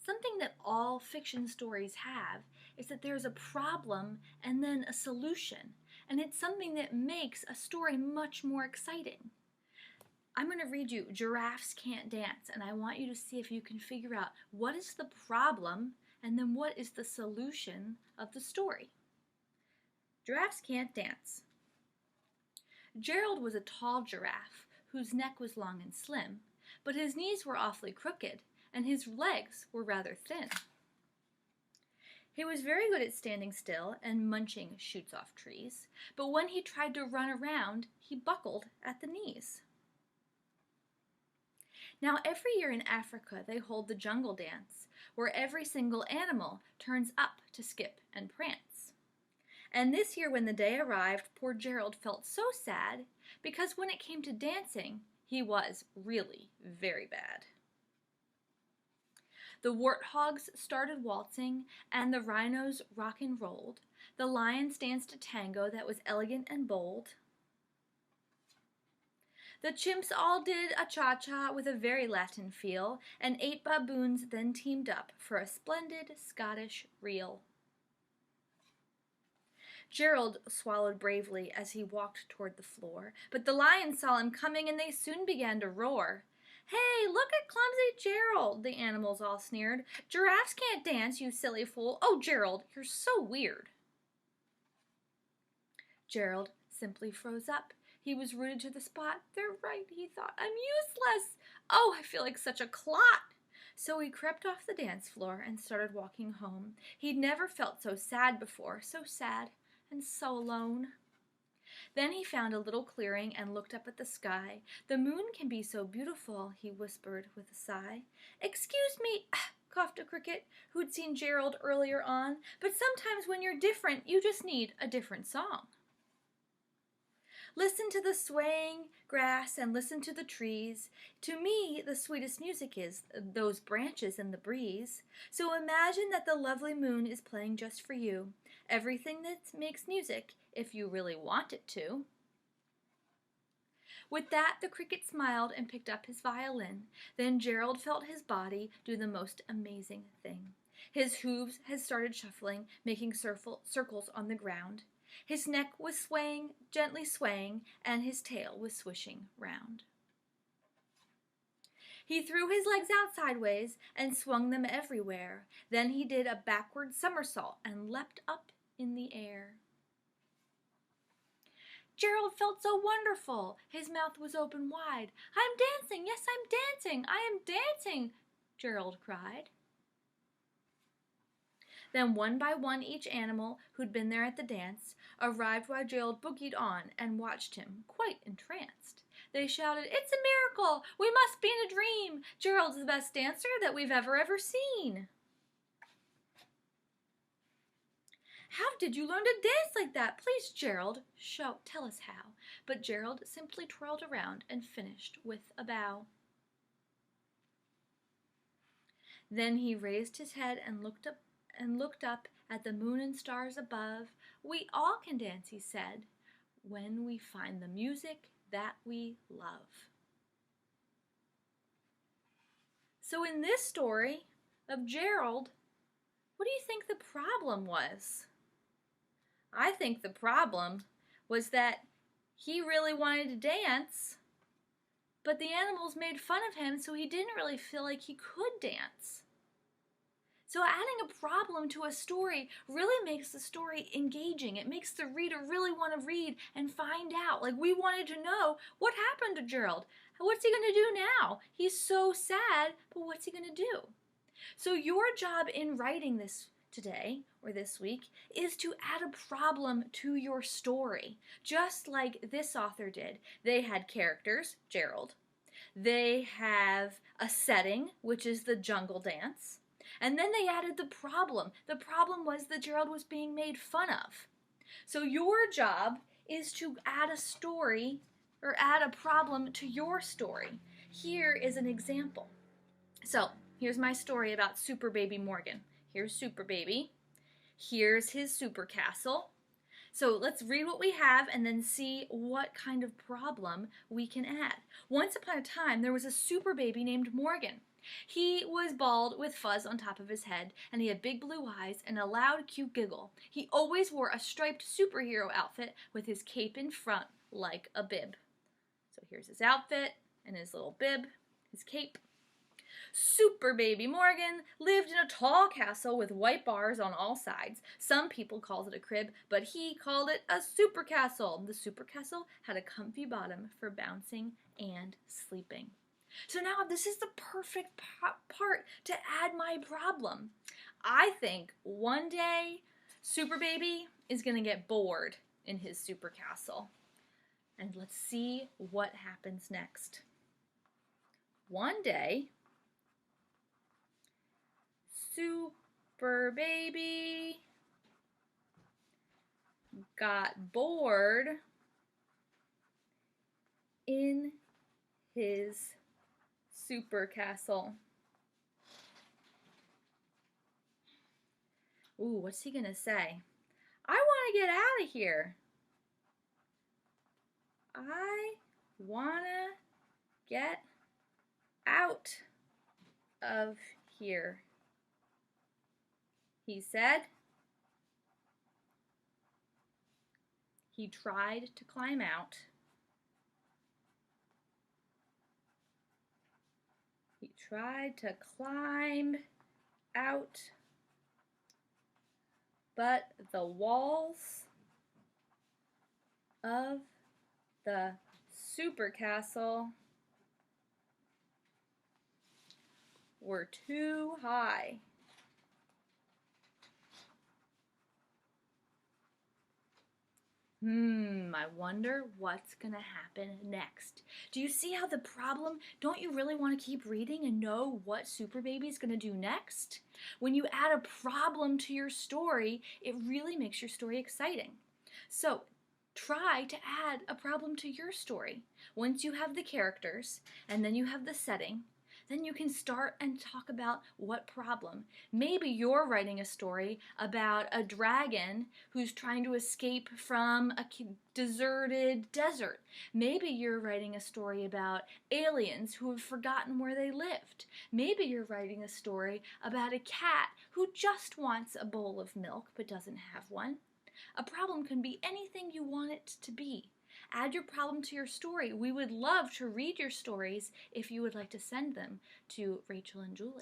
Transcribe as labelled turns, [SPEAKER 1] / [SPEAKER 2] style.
[SPEAKER 1] Something that all fiction stories have is that there's a problem and then a solution, and it's something that makes a story much more exciting. I'm going to read you Giraffes Can't Dance, and I want you to see if you can figure out what is the problem and then what is the solution of the story. Giraffes Can't Dance. Gerald was a tall giraffe whose neck was long and slim, but his knees were awfully crooked and his legs were rather thin. He was very good at standing still and munching shoots off trees, but when he tried to run around, he buckled at the knees. Now every year in Africa they hold the jungle dance, where every single animal turns up to skip and prance. And this year when the day arrived, poor Gerald felt so sad, because when it came to dancing, he was really very bad. The warthogs started waltzing, and the rhinos rock and rolled. The lions danced a tango that was elegant and bold. The chimps all did a cha-cha with a very Latin feel, and 8 baboons then teamed up for a splendid Scottish reel. Gerald swallowed bravely as he walked toward the floor, but the lions saw him coming and they soon began to roar. "Hey, look at clumsy Gerald," the animals all sneered. "Giraffes can't dance, you silly fool. Oh, Gerald, you're so weird." Gerald simply froze up. He was rooted to the spot. "They're right," he thought. "I'm useless. Oh, I feel like such a clot." So he crept off the dance floor and started walking home. He'd never felt so sad before, so sad and so alone. Then he found a little clearing and looked up at the sky. "The moon can be so beautiful," he whispered with a sigh. "Excuse me," coughed a cricket who'd seen Gerald earlier on, "but sometimes when you're different, you just need a different song. Listen to the swaying grass and listen to the trees. To me, the sweetest music is those branches in the breeze. So imagine that the lovely moon is playing just for you. Everything that makes music, if you really want it to." With that, the cricket smiled and picked up his violin. Then Gerald felt his body do the most amazing thing. His hooves had started shuffling, making circles on the ground. His neck was swaying, gently swaying, and his tail was swishing round. He threw his legs out sideways and swung them everywhere. Then he did a backward somersault and leapt up in the air. Gerald felt so wonderful. His mouth was open wide. "I'm dancing, yes, I'm dancing, I am dancing," Gerald cried. Then one by one each animal who'd been there at the dance arrived while Gerald boogied on and watched him, quite entranced. They shouted, "It's a miracle! We must be in a dream! Gerald's the best dancer that we've ever seen!" "How did you learn to dance like that? Please, Gerald, tell us how." But Gerald simply twirled around and finished with a bow. Then he raised his head and looked up at the moon and stars above. "We all can dance," he said, "when we find the music that we love." So in this story of Gerald, what do you think the problem was? I think the problem was that he really wanted to dance, but the animals made fun of him, so he didn't really feel like he could dance. So adding a problem to a story really makes the story engaging. It makes the reader really want to read and find out. Like, we wanted to know, what happened to Gerald? What's he going to do now? He's so sad, but what's he going to do? So your job in writing this today or this week is to add a problem to your story, just like this author did. They had characters, Gerald. They have a setting, which is the jungle dance. And then they added the problem. The problem was that Gerald was being made fun of. So your job is to add a story or add a problem to your story. Here is an example. So here's my story about Super Baby Morgan. Here's Super Baby. Here's his super castle. So let's read what we have and then see what kind of problem we can add. Once upon a time, there was a super baby named Morgan. He was bald with fuzz on top of his head, and he had big blue eyes and a loud, cute giggle. He always wore a striped superhero outfit with his cape in front, like a bib. So here's his outfit and his little bib, his cape. Super baby Morgan lived in a tall castle with white bars on all sides. Some people called it a crib, but he called it a super castle. The super castle had a comfy bottom for bouncing and sleeping. So now this is the perfect part to add my problem. I think one day Super Baby is going to get bored in his super castle. And let's see what happens next. One day, Super Baby got bored in his super castle. Ooh, what's he gonna say? I want to get out of here. I want to get out of here, he said. He tried to climb out. He tried to climb out, but the walls of the super castle were too high. I wonder what's gonna happen next. Do you see how the problem, don't you really want to keep reading and know what Super Baby's gonna do next? When you add a problem to your story, it really makes your story exciting. So try to add a problem to your story. Once you have the characters and then you have the setting, then you can start and talk about what problem. Maybe you're writing a story about a dragon who's trying to escape from a deserted desert. Maybe you're writing a story about aliens who have forgotten where they lived. Maybe you're writing a story about a cat who just wants a bowl of milk but doesn't have one. A problem can be anything you want it to be. Add your problem to your story. We would love to read your stories if you would like to send them to Rachel and Julie.